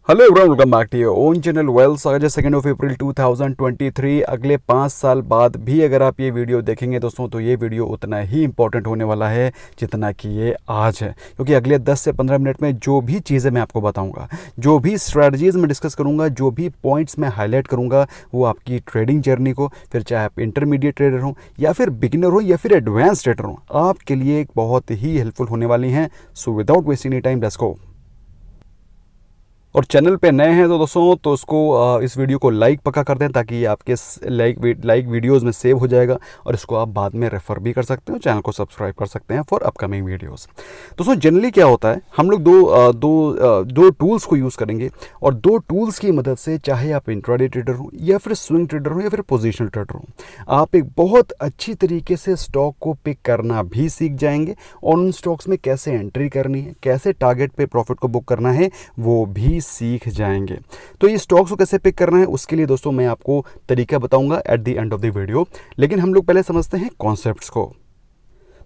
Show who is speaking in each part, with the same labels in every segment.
Speaker 1: Hello everyone, welcome back to your own channel Wells. आज है 2 अप्रैल 2023। अगले 5 साल बाद भी अगर आप ये वीडियो देखेंगे दोस्तों तो ये वीडियो उतना ही इंपॉर्टेंट होने वाला है जितना कि ये आज है, क्योंकि अगले 10 से 15 मिनट में जो भी चीज़ें मैं आपको बताऊंगा, जो भी स्ट्रैटेजीज मैं डिस्कस करूंगा, जो भी पॉइंट्स मैं हाईलाइट करूंगा, वो आपकी ट्रेडिंग जर्नी को, फिर चाहे आप इंटरमीडिएट ट्रेडर हो या फिर बिगिनर हो या फिर एडवांस ट्रेडर हो, आपके लिए एक बहुत ही हेल्पफुल होने वाली हैं। So without wasting any time, let's go. और चैनल पे नए हैं तो दोस्तों तो इसको इस वीडियो को लाइक पक्का कर दें, ताकि आपके लाइक वीडियोस में सेव हो जाएगा और इसको आप बाद में रेफ़र भी कर सकते हो। चैनल को सब्सक्राइब कर सकते हैं फॉर अपकमिंग वीडियोस। दोस्तों जनरली क्या होता है, हम लोग दो टूल्स को यूज़ करेंगे और दो टूल्स की मदद से, चाहे आप इंट्राडे ट्रेडर हो या फिर स्विंग ट्रेडर हो या फिर पोजिशनल ट्रेडर हो, आप एक बहुत अच्छी तरीके से स्टॉक को पिक करना भी सीख जाएंगे और उन स्टॉक्स में कैसे एंट्री करनी है, कैसे टारगेट पे प्रॉफिट को बुक करना है, वो भी सीख जाएंगे। तो ये स्टॉक्स को कैसे पिक करना है उसके लिए दोस्तों मैं आपको तरीका बताऊंगा at the end of the video. लेकिन हम लोग पहले समझते हैं कॉन्सेप्ट्स को।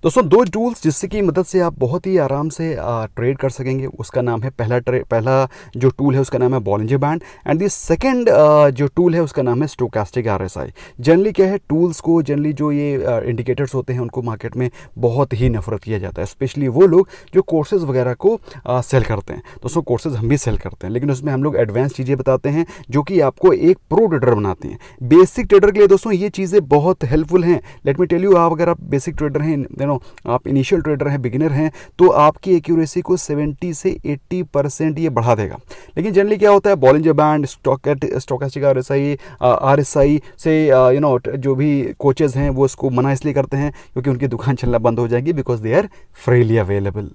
Speaker 1: दोस्तों दो टूल्स जिससे की मदद से आप बहुत ही आराम से ट्रेड कर सकेंगे, उसका नाम है पहला जो टूल है उसका नाम है Bollinger band, and the second जो टूल है उसका नाम है स्टोकास्टिक आरएसआई। जनरली क्या है, टूल्स को जनरली जो ये इंडिकेटर्स होते हैं उनको मार्केट में बहुत ही नफरत किया जाता है, स्पेशली वो लोग जो कोर्सेज वगैरह को सेल करते हैं। दोस्तों कोर्सेज हम भी सेल करते हैं, लेकिन उसमें हम लोग एडवांस चीज़ें बताते हैं जो कि आपको एक प्रो ट्रेडर बनाते हैं। बेसिक ट्रेडर के लिए दोस्तों ये चीज़ें बहुत हेल्पफुल हैं। लेट मी टेल यू, आप अगर आप बेसिक ट्रेडर हैं, आप इनिशियल ट्रेडर हैं, बिगिनर हैं, तो आपकी एक्यूरेसी को 70 से 80% ये बढ़ा देगा। लेकिन जनरली क्या होता है, बॉलिंजर बैंड, स्टोकास्टिक आरएसआई से जो भी कोचेज हैं वो इसको मना इसलिए करते हैं क्योंकि उनकी दुकान चलना बंद हो जाएगी, because they are freely available.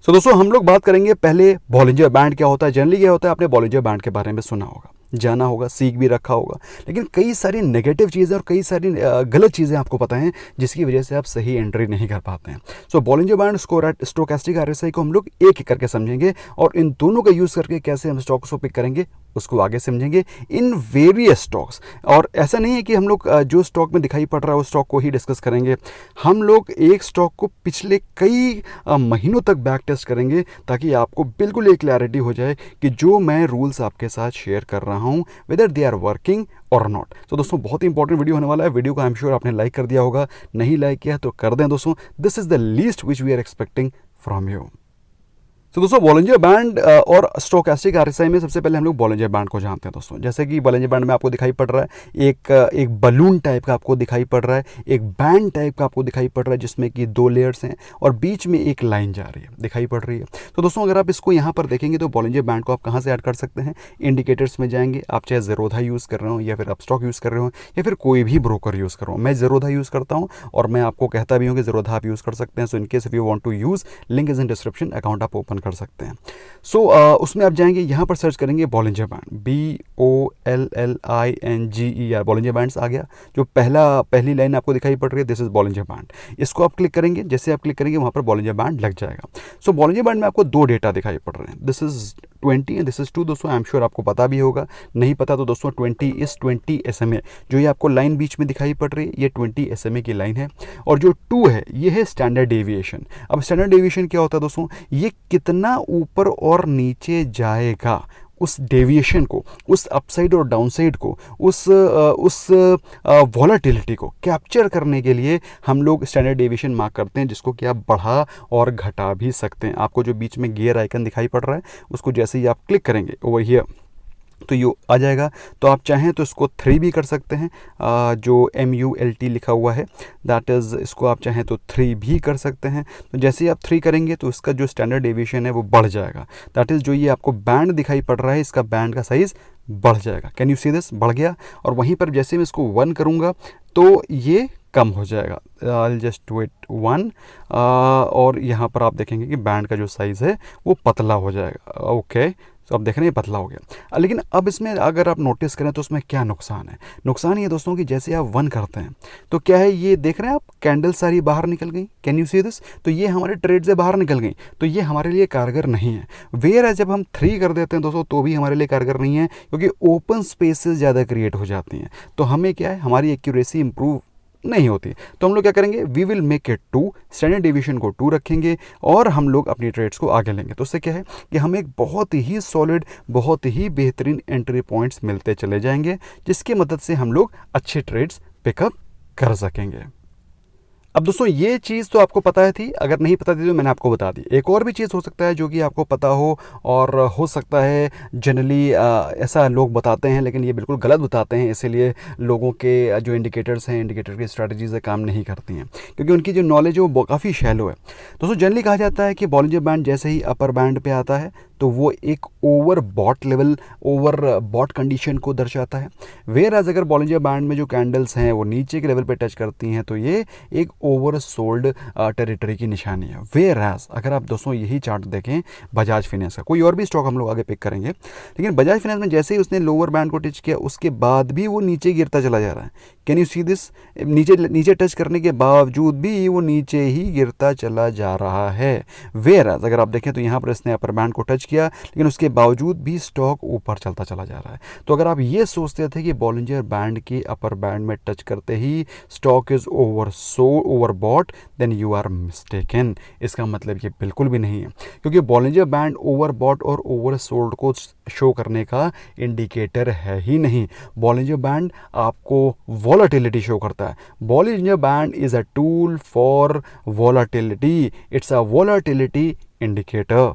Speaker 1: So दोस्तों हम लोग बात करेंगे पहले बॉलिंजर बैंड क्या होता है। जनरली क्या होता है, आपने बॉलिंजर बैंड के बारे में सुना होगा, जाना होगा, सीख भी रखा होगा, लेकिन कई सारी नेगेटिव चीज़ें और कई सारी गलत चीज़ें आपको पता हैं जिसकी वजह से आप सही एंट्री नहीं कर पाते हैं। सो बॉलिंजर बैंड, स्टोकास्टिक आरएसआई को हम लोग एक एक करके समझेंगे और इन दोनों का यूज़ करके कैसे हम स्टॉक्स को पिक करेंगे उसको आगे समझेंगे इन वेरियस स्टॉक्स। और ऐसा नहीं है कि हम लोग जो स्टॉक में दिखाई पड़ रहा है उस स्टॉक को ही डिस्कस करेंगे, हम लोग एक स्टॉक को पिछले कई महीनों तक बैक टेस्ट करेंगे ताकि आपको बिल्कुल एक क्लैरिटी हो जाए कि जो मैं रूल्स आपके साथ शेयर कर रहा हूं वेदर दे आर वर्किंग और नॉट। तो दोस्तों बहुत ही इंपॉर्टेंट वीडियो होने वाला है। वीडियो को आई एम श्योर आपने लाइक कर दिया होगा, नहीं लाइक किया तो कर दें दोस्तों। This is the least which we are expecting from you. तो दोस्तों बॉलिंजर बैंड और स्टोकास्टिक आरएसआई में सबसे पहले हम लोग बॉलिंजर बैंड को जानते हैं दोस्तों। जैसे कि बॉलिंजर बैंड में आपको दिखाई पड़ रहा है एक बलून टाइप का आपको दिखाई पड़ रहा है, एक बैंड टाइप का आपको दिखाई पड़ रहा है जिसमें कि 2 लेयर्स हैं और बीच में एक लाइन जा रही है, दिखाई पड़ रही है। तो दोस्तों अगर आप इसको यहाँ पर देखेंगे तो बॉलिंजर बैंड को आप कहाँ से ऐड कर सकते हैं, इंडिकेटर्स में जाएंगे। आप चाहे ज़ेरोधा यूज़ कर रहे हो या फिर आप स्टॉक यूज़ कर रहे हो या फिर कोई भी ब्रोकर यूज़ कर रहे हो, मैं ज़ेरोधा यूज़ करता हूँ और मैं आपको कहता भी हूँ कि ज़ेरोधा आप यूज़ कर सकते हैं। So in case if you want to use, link is in description, account आप ओपन कर सकते हैं। सो उसमें आप जाएंगे, यहाँ पर सर्च करेंगे Bollinger band, BOLLINGER, Bollinger bands आ गया। जो पहली लाइन आपको दिखाई पड़ रही है, दिस इज बॉलिंजर बैंड। इसको आप क्लिक करेंगे, जैसे आप क्लिक करेंगे वहाँ पर बॉलिंजर बैंड लग जाएगा। सो बॉलिंजर बैंड में आपको 2 डेटा दिखाई पड़ रहे हैं, this is 20 and this is 2। दोस्तों आई एम श्योर आपको पता भी होगा, नहीं पता तो दोस्तों 20 SMA, जो ये आपको लाइन बीच में दिखाई पड़ रही है, ये 20 SMA की लाइन है। और जो 2 है ये है स्टैंडर्ड डेविएशन। अब स्टैंडर्ड डेविएशन क्या होता है दोस्तों, ये कितना ऊपर और नीचे जाएगा, उस डेविएशन को, उस अपसाइड और डाउनसाइड को, उस वॉलेटिलिटी को कैप्चर करने के लिए हम लोग स्टैंडर्ड डेविएशन मार्क करते हैं, जिसको कि आप बढ़ा और घटा भी सकते हैं। आपको जो बीच में गियर आइकन दिखाई पड़ रहा है उसको जैसे ही आप क्लिक करेंगे ओवर हियर तो ये आ जाएगा। तो आप चाहें तो इसको 3 भी कर सकते हैं, जो MULT लिखा हुआ है, दैट इज़, इसको आप चाहें तो 3 भी कर सकते हैं। तो जैसे ही आप 3 करेंगे तो इसका जो स्टैंडर्ड डेविएशन है वो बढ़ जाएगा। दैट इज़, जो ये आपको बैंड दिखाई पड़ रहा है इसका बैंड का साइज़ बढ़ जाएगा। कैन यू सी दिस, बढ़ गया। और वहीं पर जैसे मैं इसको 1 करूँगा तो ये कम हो जाएगा। आई जस्ट डू इट 1 और यहाँ पर आप देखेंगे कि बैंड का जो साइज़ है वो पतला हो जाएगा। ओके, तो आप देख रहे हैं पतला हो गया। लेकिन अब इसमें अगर आप नोटिस करें तो उसमें क्या नुकसान है। नुकसान ये दोस्तों कि जैसे आप 1 करते हैं तो क्या है, ये देख रहे हैं आप, कैंडल सारी बाहर निकल गई। कैन यू सी दिस, तो ये हमारे ट्रेड से बाहर निकल गई, तो ये हमारे लिए कारगर नहीं है। वेयर है जब हम 3 कर देते हैं दोस्तों तो भी हमारे लिए कारगर नहीं है, क्योंकि ओपन स्पेसेस ज़्यादा क्रिएट हो जाती हैं। तो हमें क्या है, हमारी एक्यूरेसी इंप्रूव नहीं होती। तो हम लोग क्या करेंगे, we will make it 2, standard deviation को 2 रखेंगे और हम लोग अपनी ट्रेड्स को आगे लेंगे। तो उससे क्या है कि हमें एक बहुत ही सॉलिड, बहुत ही बेहतरीन एंट्री पॉइंट्स मिलते चले जाएंगे, जिसकी मदद से हम लोग अच्छे ट्रेड्स पिकअप कर सकेंगे। अब दोस्तों ये चीज़ तो आपको पता थी, अगर नहीं पता थी तो मैंने आपको बता दी। एक और भी चीज़ हो सकता है जो कि आपको पता हो, और हो सकता है जनरली ऐसा लोग बताते हैं लेकिन ये बिल्कुल गलत बताते हैं, इसीलिए लोगों के जो इंडिकेटर्स हैं, इंडिकेटर की स्ट्रैटेजीज है, काम नहीं करती हैं, क्योंकि उनकी जो नॉलेज है वो काफ़ी शैलो है। दोस्तों जनरली कहा जाता है कि बॉलिंजर बैंड जैसे ही अपर बैंड पे आता है तो वो एक overbought level, overbought condition को दर्शाता है। वेयर एज अगर बॉलिंजर बैंड में जो कैंडल्स हैं वो नीचे के लेवल पे टच करती हैं तो ये एक ओवर सोल्ड टेरिटरी की निशानी है। वेयर एज अगर आप दोस्तों यही चार्ट देखें बजाज फाइनेंस का, कोई और भी स्टॉक हम लोग आगे पिक करेंगे, लेकिन बजाज फाइनेंस में जैसे ही उसने लोअर बैंड को टच किया उसके बाद भी वो नीचे गिरता चला जा रहा है। Can you see this? नीचे टच करने के बावजूद भी वो नीचे ही गिरता चला जा रहा है। वेयर एज अगर आप देखें तो यहाँ पर इसने अपर बैंड को टच किया लेकिन उसके बावजूद भी स्टॉक ऊपर चलता चला जा रहा है। तो अगर आप ये सोचते थे कि बॉलिंजर बैंड की अपर बैंड में टच करते ही stock is overbought, then you are mistaken. इसका मतलब ये बिल्कुल भी नहीं है, क्योंकि बॉलिंजर बैंड ओवर बॉट और ओवर सोल्ड को शो करने का इंडिकेटर है ही नहीं। बॉलिंजर बैंड आपको वॉलेटिलिटी शो करता है। Bollinger band is a tool for volatility, it's a volatility indicator.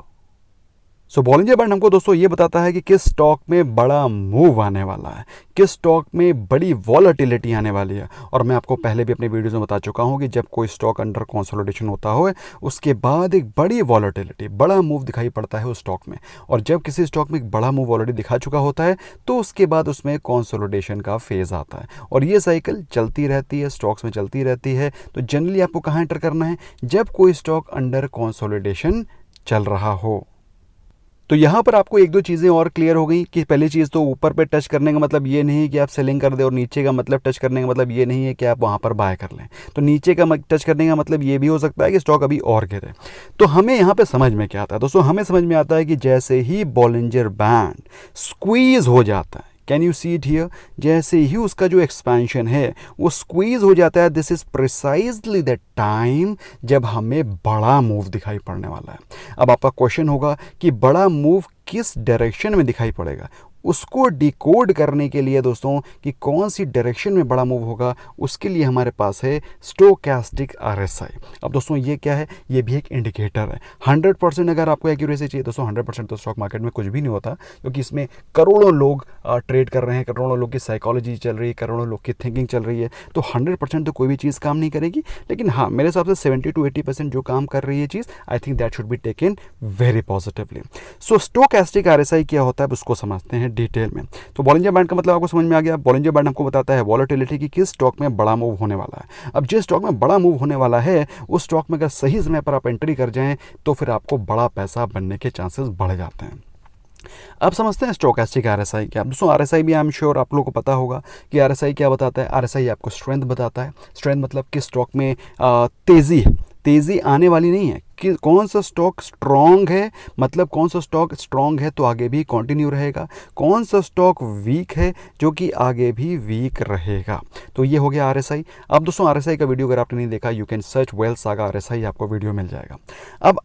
Speaker 1: So Bollinger band हमको दोस्तों ये बताता है कि किस स्टॉक में बड़ा मूव आने वाला है, किस स्टॉक में बड़ी वॉलेटिलिटी आने वाली है। और मैं आपको पहले भी अपने वीडियोस में बता चुका हूँ कि जब कोई स्टॉक अंडर कंसोलिडेशन होता हो उसके बाद एक बड़ी वॉलेटिलिटी, बड़ा मूव दिखाई पड़ता है उस स्टॉक में। और जब किसी स्टॉक में एक बड़ा मूव ऑलरेडी दिखा चुका होता है तो उसके बाद उसमें कंसोलिडेशन का फेज आता है, और ये साइकिल चलती रहती है, स्टॉक्स में चलती रहती है। तो जनरली आपको कहाँ एंटर करना है? जब कोई स्टॉक अंडर कंसोलिडेशन चल रहा हो। तो यहाँ पर आपको एक दो चीज़ें और क्लियर हो गई कि पहली चीज़ तो ऊपर पे टच करने का मतलब ये नहीं है कि आप सेलिंग कर दे, और नीचे का मतलब टच करने का मतलब ये नहीं है कि आप वहाँ पर बाय कर लें। तो नीचे का टच करने का मतलब ये भी हो सकता है कि स्टॉक अभी और गिरे। तो हमें यहाँ पे समझ में क्या आता है दोस्तों? हमें समझ में आता है कि जैसे ही बॉलिंजर बैंड स्क्वीज हो जाता है, can you see it here, जैसे ही उसका जो एक्सपेंशन है वो स्क्वीज हो जाता है, this is precisely the time जब हमें बड़ा मूव दिखाई पड़ने वाला है। अब आपका क्वेश्चन होगा कि बड़ा मूव किस डायरेक्शन में दिखाई पड़ेगा? उसको डिकोड करने के लिए दोस्तों कि कौन सी डायरेक्शन में बड़ा मूव होगा, उसके लिए हमारे पास है स्टोकैस्टिक आरएसआई। अब दोस्तों ये क्या है? ये भी एक इंडिकेटर है। 100% अगर आपको एक्यूरेसी चाहिए दोस्तों, 100% तो स्टॉक मार्केट में कुछ भी नहीं होता, क्योंकि इसमें करोड़ों लोग ट्रेड कर रहे हैं, करोड़ों लोग की साइकोलॉजी चल रही है, करोड़ों लोग की थिंकिंग चल रही है। तो 100% तो कोई भी चीज़ काम नहीं करेगी, लेकिन हाँ मेरे हिसाब से 70 to 80% जो काम कर रही है चीज़, I think that should be taken very positively. So stochastic RSI क्या होता है उसको समझते हैं डिटेल में। तो बॉलिंजर बैंड का मतलब आपको समझ में आ गया। बॉलिंजर बैंड हमको बताता है वॉलेटिलिटी की किस स्टॉक में बड़ा मूव होने वाला है। अब जिस स्टॉक में बड़ा मूव होने वाला है उस स्टॉक में अगर सही समय पर आप एंट्री कर जाएं तो फिर आपको बड़ा पैसा बनने के चांसेस बढ़ जाते हैं। अब समझते हैं स्टोकैस्टिक आरएसआई क्या। दोस्तों आरएसआई भी आई एम श्योर आप लोगों को पता होगा कि आरएसआई क्या बताता है। आरएसआई आपको स्ट्रेंथ बताता है। स्ट्रेंथ मतलब किस स्टॉक में तेज़ी आने वाली नहीं है, कि कौन सा स्टॉक स्ट्रॉन्ग है, मतलब कौन सा स्टॉक स्ट्रॉन्ग है तो आगे भी कंटिन्यू रहेगा, कौन सा स्टॉक वीक है जो कि आगे भी वीक रहेगा। तो ये हो गया आरएसआई। अब दोस्तों आरएसआई का वीडियो अगर आपने नहीं देखा, you can search wealth saga RSI, आपको वीडियो मिल जाएगा। अब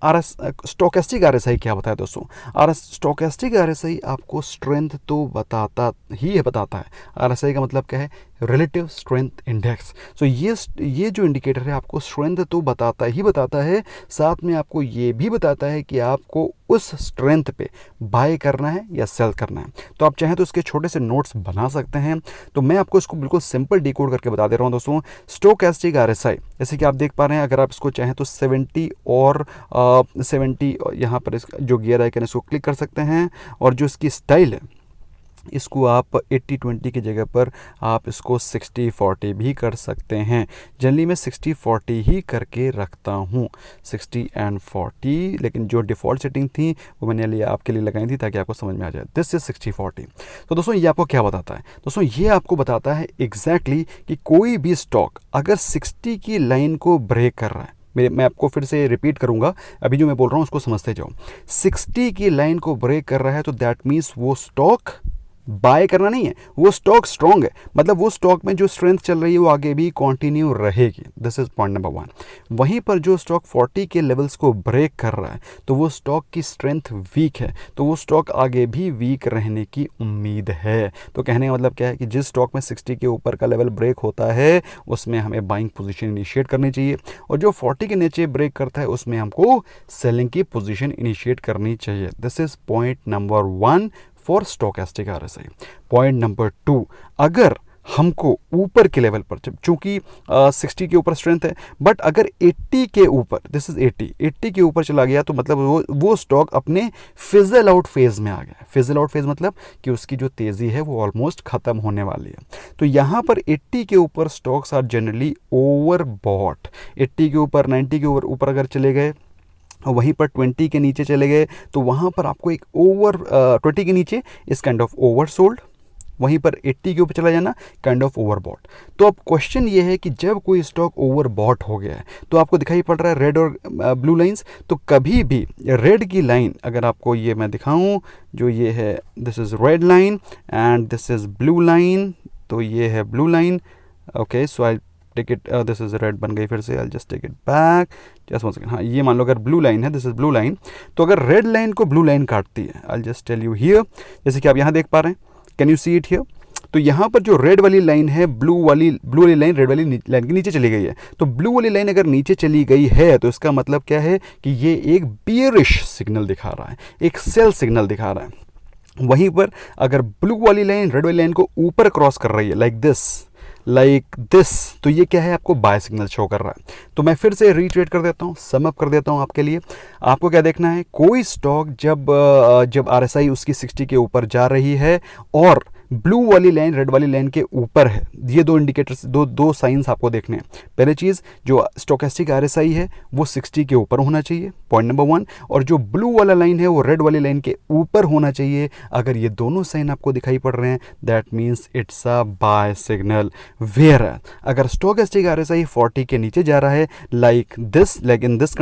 Speaker 1: स्टोकैस्टिक आरएसआई क्या बताया दोस्तों? स्टोकैस्टिक आरएसआई आपको स्ट्रेंथ तो बताता है। आरएसआई का मतलब क्या है? Relative strength index. सो ये जो इंडिकेटर है आपको स्ट्रेंथ तो बताता है, साथ में आपको ये भी बताता है कि आपको उस स्ट्रेंथ पे बाय करना है या सेल करना है। तो आप चाहें तो इसके छोटे से नोट्स बना सकते हैं। तो मैं आपको इसको बिल्कुल सिंपल डिकोड करके बता दे रहा हूँ दोस्तों। स्टोकैस्टिक आरएसआई जैसे कि आप देख पा रहे हैं, अगर आप इसको चाहें तो 70 और 70 यहाँ पर जो गियर आइकन इसको क्लिक कर सकते हैं, और जो इसकी स्टाइल है इसको आप 80-20 की जगह पर आप इसको 60-40 भी कर सकते हैं। जनरली मैं 60-40 ही करके रखता हूँ, 60-40, लेकिन जो डिफ़ॉल्ट सेटिंग थी वो मैंने आपके लिए लगाई थी ताकि आपको समझ में आ जाए। This is 60-40। तो दोस्तों ये आपको क्या बताता है? दोस्तों ये आपको बताता है एग्जैक्टली कि कोई भी स्टॉक अगर 60 की लाइन को ब्रेक कर रहा है, मैं आपको फिर से रिपीट करूंगा, अभी जो मैं बोल रहा हूँ उसको समझते जाओ। 60 की लाइन को ब्रेक कर रहा है तो दैट मीन्स वो स्टॉक बाय करना नहीं है, वो स्टॉक स्ट्रॉन्ग है, मतलब वो स्टॉक में जो स्ट्रेंथ चल रही है वो आगे भी कंटिन्यू रहेगी। This is point number 1। वहीं पर जो स्टॉक 40 के लेवल्स को ब्रेक कर रहा है तो वो स्टॉक की स्ट्रेंथ वीक है, तो वो स्टॉक आगे भी वीक रहने की उम्मीद है। तो कहने का मतलब क्या है कि जिस स्टॉक में 60 के ऊपर का लेवल ब्रेक होता है उसमें हमें बाइंग पोजीशन इनिशिएट करनी चाहिए, और जो 40 के नीचे ब्रेक करता है उसमें हमको सेलिंग की पोजीशन इनिशिएट करनी चाहिए। This is point number 1 for stochastic RSI। Point number 2, अगर हमको ऊपर के लेवल पर, चूंकि 60 के ऊपर स्ट्रेंथ है, बट अगर 80 के ऊपर, दिस इज 80 के ऊपर चला गया तो मतलब वो स्टॉक अपने फिजल आउट फेज में आ गया। फिजल आउट फेज मतलब कि उसकी जो तेज़ी है वो ऑलमोस्ट ख़त्म होने वाली है। तो यहाँ पर 80 के ऊपर stocks are generally overbought. 80 के ऊपर, 90 के ऊपर अगर चले गए, वहीं पर 20 के नीचे चले गए तो वहाँ पर आपको एक 20 के नीचे इस काइंड ऑफ ओवर सोल्ड, वहीं पर 80 के ऊपर चला जाना काइंड ऑफ ओवर बॉट। तो अब क्वेश्चन ये है कि जब कोई स्टॉक ओवर बॉट हो गया है तो आपको दिखाई पड़ रहा है रेड और ब्लू लाइंस, तो कभी भी रेड की लाइन, अगर आपको ये मैं दिखाऊं, जो ये है this is red line and this is blue line, तो ये है blue line. Okay, so I take it, this is red बन गई फिर से, I just take it back just one second. हाँ, ये मान लो अगर ब्लू लाइन है, दिस इज ब्लू लाइन, तो अगर रेड लाइन को ब्लू लाइन काटती है, I just tell you here, जैसे कि आप यहाँ देख पा रहे हैं, can you see it here, तो यहाँ पर जो रेड वाली लाइन है, ब्लू वाली लाइन रेड वाली लाइन के नीचे चली गई है। तो ब्लू वाली लाइन अगर नीचे चली गई है तो इसका मतलब क्या है कि ये एक बियरिश सिग्नल दिखा रहा है, एक सेल सिग्नल दिखा रहा है। वहीं पर अगर ब्लू वाली लाइन रेड वाली लाइन को ऊपर क्रॉस कर रही है लाइक दिस, तो ये क्या है, आपको बाय सिग्नल शो कर रहा है। तो मैं फिर से रीट्रेट कर देता हूँ, सम अप कर देता हूँ आपके लिए। आपको क्या देखना है, कोई स्टॉक जब RSI उसकी 60 के ऊपर जा रही है और ब्लू वाली लाइन रेड वाली लाइन के ऊपर है, ये दो इंडिकेटर्स, दो साइंस आपको देखने हैं। पहले चीज़, जो स्टोकेस्टिक RSI है वो 60 के ऊपर होना चाहिए, पॉइंट नंबर 1, और जो ब्लू वाला लाइन है वो रेड वाली लाइन के ऊपर होना चाहिए। अगर ये दोनों साइन आपको दिखाई पड़ रहे हैं, that means it's a buy signal. Where अगर स्टोकेस्टिक RSI 40 के नीचे जा रहा है, लाइक इन दिस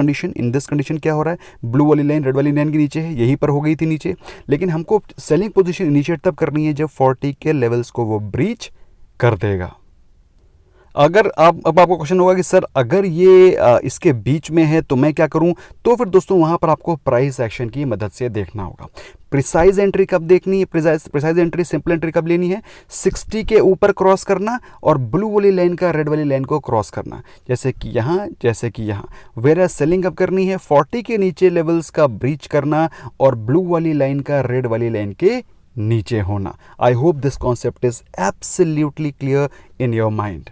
Speaker 1: कंडीशन क्या हो रहा है, ब्लू वाली लाइन रेड वाली लाइन के नीचे है, यहीं पर हो गई थी नीचे, लेकिन हमको सेलिंग पोजीशन इनिशिएट तब करनी है जब 40 के लेवल्स को वो ब्रीच कर देगा। अगर अब आपको क्वेश्चन होगा कि सर अगर ये इसके बीच में है तो मैं क्या करूं, तो फिर दोस्तों वहां पर आपको प्राइस एक्शन की मदद से देखना होगा। प्रिसाइज एंट्री कब देखनी है, प्रिसाइज एंट्री, सिंपल एंट्री कब लेनी है, 60 के ऊपर क्रॉस करना और ब्लू वाली लाइन का रेड वाली लाइन को क्रॉस करना, जैसे कि यहाँ। वेयर सेलिंग कब करनी है, 40 के नीचे लेवल्स का ब्रीच करना और ब्लू वाली लाइन का रेड वाली लाइन के नीचे होना। I hope this concept is absolutely clear in your mind.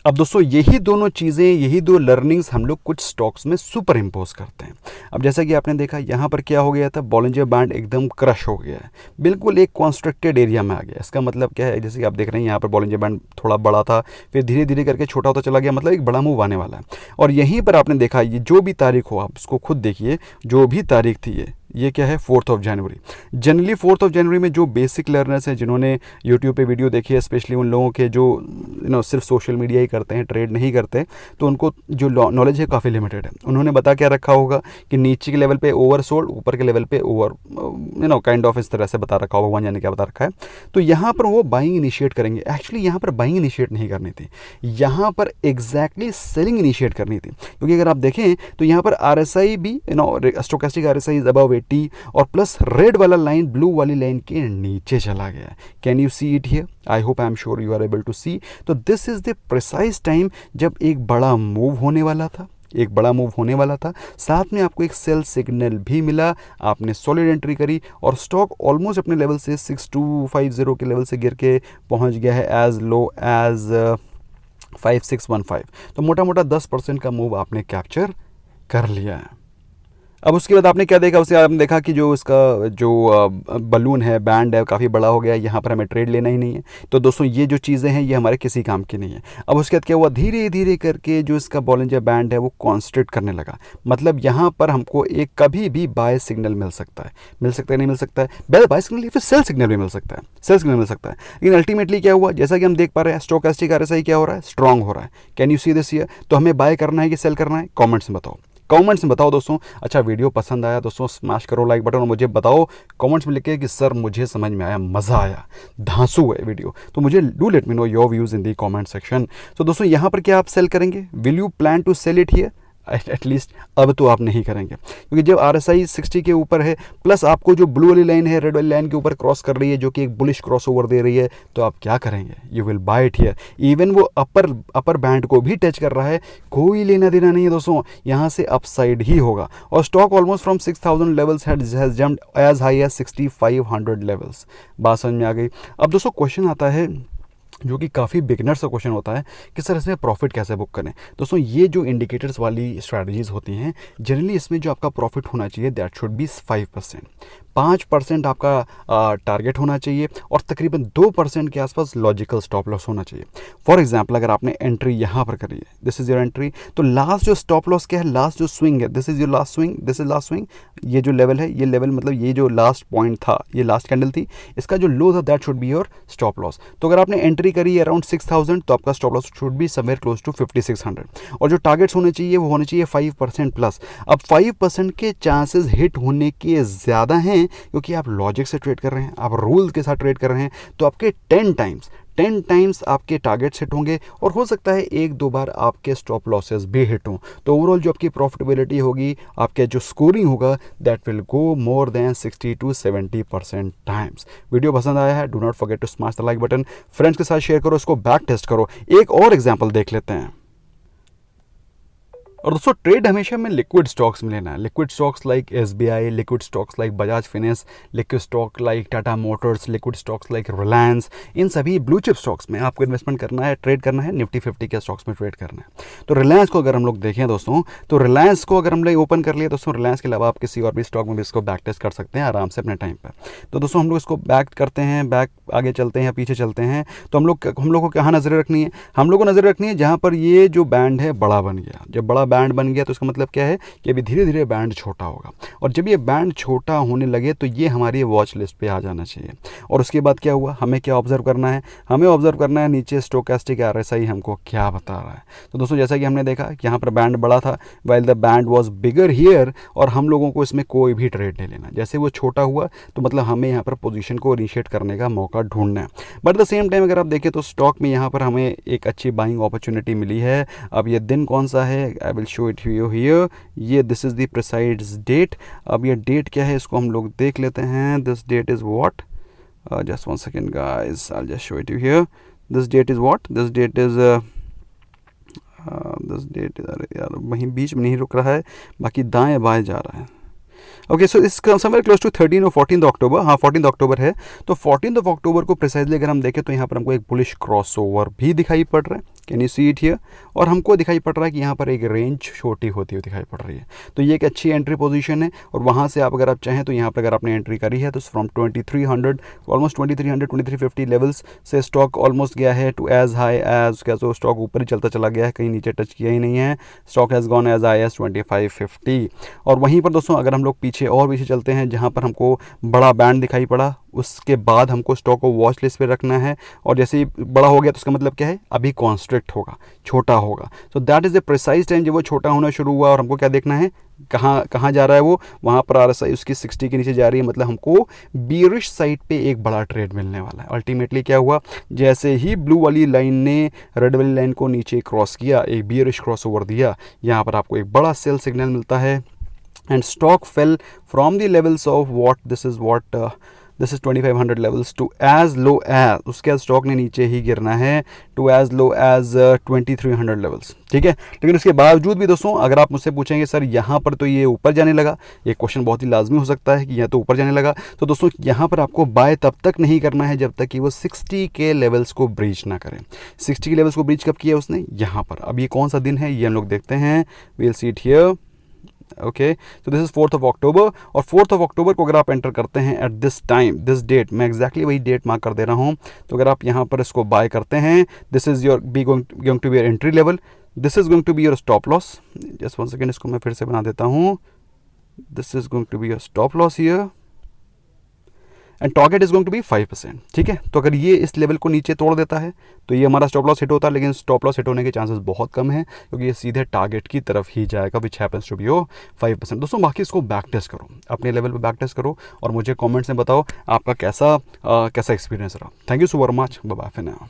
Speaker 1: अब दोस्तों यही दोनों चीज़ें, यही दो लर्निंग्स हम लोग कुछ स्टॉक्स में सुपर इम्पोज करते हैं। अब जैसा कि आपने देखा यहाँ पर क्या हो गया था, बॉलिंजर बैंड एकदम क्रश हो गया है, बिल्कुल एक कॉन्स्ट्रक्टेड एरिया में आ गया। इसका मतलब क्या है, जैसे कि आप देख रहे हैं यहाँ पर बॉलिंजर बैंड थोड़ा बड़ा था, फिर धीरे धीरे करके छोटा होता चला गया, मतलब एक बड़ा मूव आने वाला है। और यहीं पर आपने देखा, ये जो भी तारीख हो, आप उसको खुद देखिए, जो भी तारीख थी ये क्या है, 4 जनवरी। जनरली 4 जनवरी में जो बेसिक लर्नर्स हैं, जिन्होंने यूट्यूब पे वीडियो देखी है, स्पेशली उन लोगों के जो सिर्फ सोशल मीडिया ही करते हैं, ट्रेड नहीं करते, तो उनको जो नॉलेज है काफ़ी लिमिटेड है। उन्होंने बता क्या रखा होगा कि नीचे के लेवल पे ओवर सोल्ड, ऊपर के लेवल पे ओवर काइंड ऑफ इस तरह से बता रखा होगा, भगवान जाने क्या बता रखा है। तो यहाँ पर वो बाइंग इनिशिएट करेंगे। एक्चुअली यहाँ पर बाइंग इनिशिएट नहीं करनी थी, यहाँ पर एग्जैक्टली सेलिंग इनिशिएट करनी थी, क्योंकि अगर आप देखें तो यहाँ पर RSI भी स्टोकेस्टिक RSI इज अबव 80 और प्लस रेड वाला लाइन ब्लू वाली लाइन के नीचे चला गया। Can you see it here, I hope I am sure you are able to see. तो this is the precise time जब एक बड़ा मूव होने वाला था, साथ में आपको एक सेल सिग्नल भी मिला, आपने सॉलिड एंट्री करी और स्टॉक ऑलमोस्ट अपने लेवल से 6250 के लेवल से गिर के पहुंच गया है एज लो एज 5615। तो मोटा मोटा 10% का मूव आपने कैप्चर कर लिया है। अब उसके बाद आपने क्या देखा, उसके बाद आपने देखा कि जो इसका जो बलून है, बैंड है, काफ़ी बड़ा हो गया, यहाँ पर हमें ट्रेड लेना ही नहीं है। तो दोस्तों ये जो चीज़ें हैं ये हमारे किसी काम की नहीं है। अब उसके बाद क्या हुआ, धीरे धीरे करके जो इसका बॉलिंजर बैंड है वो कॉन्स्ट्रिक्ट करने लगा, मतलब यहाँ पर हमको एक कभी भी बाय सिग्नल मिल सकता है, नहीं मिल सकता है, बाय सिग्नल या फिर सेल सिग्नल भी मिल सकता है, लेकिन अल्टीमेटली क्या हुआ, जैसा कि हम देख पा रहे हैं, स्टोकेस्टिक RSI क्या हो रहा है, स्ट्रॉन्ग हो रहा है। Can you see this here. तो हमें बाय करना है कि सेल करना है, कॉमेंट्स में बताओ, कमेंट्स में बताओ दोस्तों। अच्छा वीडियो पसंद आया दोस्तों स्मैश करो लाइक बटन और मुझे बताओ कमेंट्स में लिख के कि सर मुझे समझ में आया, मज़ा आया, धांसू है वीडियो, तो मुझे do let me know your views in the comment section. तो दोस्तों यहाँ पर क्या आप सेल करेंगे? Will you plan to sell it here? At least अब तो आप नहीं करेंगे, क्योंकि जब RSI 60 के ऊपर है प्लस आपको जो ब्लू वाली लाइन है रेड वाली लाइन के ऊपर क्रॉस कर रही है जो कि एक बुलिश क्रॉस ओवर दे रही है, तो आप क्या करेंगे? You will buy it here. Even वो अपर बैंड को भी टच कर रहा है, कोई लेना देना नहीं है दोस्तों, यहाँ से अपसाइड ही होगा। और stock almost from 6000 levels has jumped as high as 6500 levels. बात समझ में आ गई? अब दोस्तों क्वेश्चन आता है जो कि काफ़ी बिगनर्स का क्वेश्चन होता है कि सर इसमें प्रॉफिट कैसे बुक करें। दोस्तों ये जो इंडिकेटर्स वाली स्ट्रैटेजीज होती हैं जनरली इसमें जो आपका प्रॉफिट होना चाहिए दैट शुड बी 5%। 5% आपका टारगेट होना चाहिए और तकरीबन 2% के आसपास लॉजिकल स्टॉप लॉस होना चाहिए। फॉर एग्जांपल अगर आपने एंट्री यहाँ पर करी है, दिस इज़ योर एंट्री, तो लास्ट जो स्टॉप लॉस क्या है, लास्ट जो स्विंग है, this is your last swing, this is last swing, ये जो लेवल है, ये लेवल मतलब ये जो लास्ट पॉइंट था, ये लास्ट कैंडल थी, इसका जो लो था that should B your stop loss. तो अगर आपने एंट्री करी है अराउंड 6000 तो आपका stop loss should be somewhere close to 5600 और जो टारगेट्स होने चाहिए वो होने चाहिए 5% प्लस। अब 5% के चांसेस हिट होने के ज़्यादा हैं क्योंकि आप लॉजिक से ट्रेड कर रहे हैं, आप रूल के साथ ट्रेड कर रहे हैं, तो आपके 10 टाइम्स आपके टारगेट्स हिट होंगे और हो सकता है 1-2 बार आपके स्टॉप लॉसेस भी हिट हों। तो ओवरऑल जो आपकी प्रॉफिटेबिलिटी होगी, आपके जो स्कोरिंग होगा that will go more than 60 to 70% times. Video पसंद आया है, do not forget to smash the like button, friends के साथ शेयर करो, इसको बैक टेस्ट करो। एक और एग्जाम्पल देख लेते हैं। और दोस्तों ट्रेड हमेशा में लिक्विड स्टॉक्स में लेना है। Liquid stocks like SBI, liquid stocks like Bajaj finance, liquid stock like Tata motors, liquid stocks like Reliance, इन सभी ब्लू चिप स्टॉक्स में आपको इन्वेस्टमेंट करना है, ट्रेड करना है, निफ्टी 50 के स्टॉक्स में ट्रेड करना है। तो रिलायंस को अगर हम लोग देखें दोस्तों, तो रिलायंस को अगर हम लोग ओपन कर लिए दोस्तों, रिलायंस के अलावा आप किसी और भी स्टॉक में भी इसको बैक टेस्ट कर सकते हैं आराम से अपने टाइम पर। तो दोस्तों हम लोग इसको बैक करते हैं, बैक आगे चलते हैं, पीछे चलते हैं, तो हम लोग को कहाँ नज़र रखनी है? हम लोग को नज़र रखनी है जहाँ पर ये जो बैंड है बड़ा बन गया। जब बड़ा बैंड बन गया तो इसका मतलब क्या है कि अभी धीरे धीरे बैंड छोटा होगा और जब ये बैंड छोटा होने लगे तो ये हमारी वॉच लिस्ट पे आ जाना चाहिए। और उसके बाद क्या हुआ, हमें क्या ऑब्जर्व करना है? हमें ऑब्जर्व करना है नीचे स्टोकेस्टिक RSI हमको क्या बता रहा है। तो दोस्तों जैसा कि हमने देखा कि यहाँ पर बैंड बड़ा था while the band was bigger here, और हम लोगों को इसमें कोई भी ट्रेड नहीं लेना। जैसे वो छोटा हुआ तो मतलब हमें यहाँ पर पोजीशन को इनिशिएट करने का मौका ढूंढना है। बट द सेम टाइम अगर आप देखें तो स्टॉक में यहाँ पर हमें एक अच्छी बाइंग अपॉर्चुनिटी मिली है। अब ये दिन कौन सा है? I will show it you here. ये this is the precise date. अब ये डेट क्या है इसको हम लोग देख लेते हैं। This that is what, just one second guys, I just show it you here. This that is what, this that is अरे यार वहीं बीच में नहीं रुक रहा है, बाकी दाएं बाएं जा रहा है। ओके सो इस समवेयर क्लोज टू 13 और 14 अक्टूबर, हाँ 14 अक्टूबर है। तो 14 अक्टूबर को प्रिसाइजली अगर हम देखें तो यहाँ पर हमको एक बुलिश क्रॉस ओवर भी दिखाई पड़ रहा है, can you see it here, और हमको दिखाई पड़ रहा है कि यहाँ पर एक रेंज छोटी होती हुई दिखाई पड़ रही है। तो ये एक अच्छी एंट्री पोजीशन है और वहाँ से आप अगर आप चाहें तो यहाँ पर अगर आपने एंट्री करी है तो फ्रॉम 2300 ऑलमोस्ट 2350 लेवल्स से स्टॉक ऑलमोस्ट गया है टू एज हाई एज, क्या तो स्टॉक ऊपर ही चलता चला गया है, कहीं नीचे टच किया ही नहीं है। Stock has gone as high as 2550। और वहीं पर दोस्तों अगर हम लोग पीछे और पीछे चलते हैं जहाँ पर हमको बड़ा बैंड दिखाई पड़ा, उसके बाद हमको स्टॉक को वॉच लिस्ट पे रखना है। और जैसे ही बड़ा हो गया तो उसका मतलब क्या है, अभी कॉन्स्ट्रिक्ट होगा, छोटा होगा। So that is the precise time जब वो छोटा होना शुरू हुआ और हमको क्या देखना है, कहाँ जा रहा है वो, वहाँ पर RSI उसकी 60 के नीचे जा रही है, मतलब हमको बीरिश साइड पे एक बड़ा ट्रेड मिलने वाला है। अल्टीमेटली क्या हुआ, जैसे ही ब्लू वाली लाइन ने रेड वाली लाइन को नीचे क्रॉस किया, एक बीरिश क्रॉस ओवर दिया, यहाँ पर आपको एक बड़ा सेल सिग्नल मिलता है and stock fell from the levels of this is 2500 levels to as low as, उसके बाद स्टॉक ने नीचे ही गिरना है to as low as 2300 levels, ठीक है। लेकिन उसके बावजूद भी दोस्तों अगर आप मुझसे पूछेंगे सर यहाँ पर तो ये ऊपर जाने लगा, ये क्वेश्चन बहुत ही लाजमी हो सकता है कि यहाँ तो ऊपर जाने लगा, तो दोस्तों यहाँ पर आपको बाय तब तक नहीं करना है जब तक कि वो 60 के लेवल्स को ब्रीच ना करें। 60 के लेवल्स को ब्रीच कब किया उसने, यहाँ पर। अब ये कौन सा दिन है ये हम लोग देखते हैं, we'll see it here. Okay so this is 4 October, और 4 अक्टूबर को अगर आप एंटर करते हैं at this time, this date, मैं एक्जैक्टली वही डेट मार्क कर दे रहा हूँ। तो अगर आप यहाँ पर इसको बाय करते हैं, this is your going to be your entry level, this is going to be your stop loss. Just one second, इसको मैं फिर से बना देता हूँ। This is going to be your stop loss here and target is going to be 5%। ठीक है, तो अगर ये इस लेवल को नीचे तोड़ देता है तो ये हमारा स्टॉप लॉस हिट होता है, लेकिन स्टॉप लॉस हिट होने के चांसेस बहुत कम है क्योंकि ये सीधे टारगेट की तरफ ही जाएगा, विच हैपन्स टू बी 5%। दोस्तों बाकी इसको बैक टेस्ट करो, अपने लेवल पे बैक टेस्ट करो और मुझे कमेंट्स में बताओ आपका कैसा एक्सपीरियंस रहा। Thank you so very much, bye bye for now.